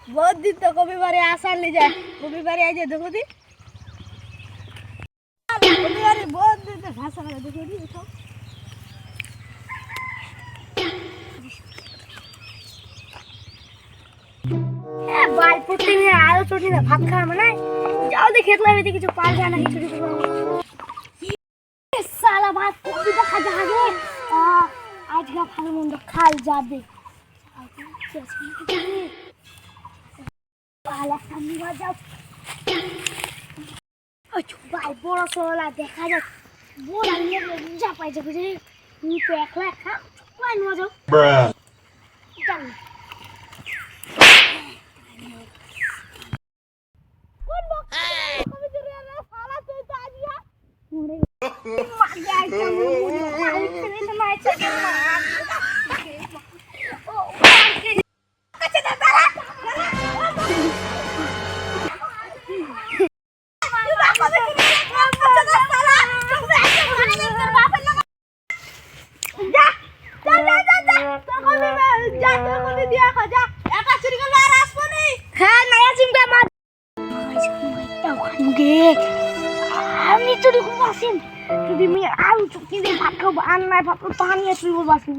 বহুত দিন তো কবি বাড়ি আসার লি যায় কবি বাড়ি আইছে দেখো দি কবি বাড়ি বহুত দিন তো ভাষা করে দেখো দি তো ভাই প্রতিদিন আলো চটি না ভাত খাওয়া মানে যাও দেখে খেতলা হইতে কিছু পাওয়া যায় না কিছু কিছু সালা ভাত কবি তো খাজা আগে আজকে ভালো মন্দ খাই যাবে পালা সামনে যাও ভাই বড় সরলা দেখা যাক বড় নিয়ে যা পাইছে বুঝি তুই তো একলা একা কই নিয়ে যাও কোন বক্স কবি জুরে না সালা তুই তো আজিয়া মরে মাগে আইছে মরে মালিক ছেলে না আইছে ও কাছে না তারা আমি চুরি করবো আসিন যদি আমি আলু চুক্তি দিয়ে ভাত খাবো আর নাই ভাত পানি চুরি করবো আসিন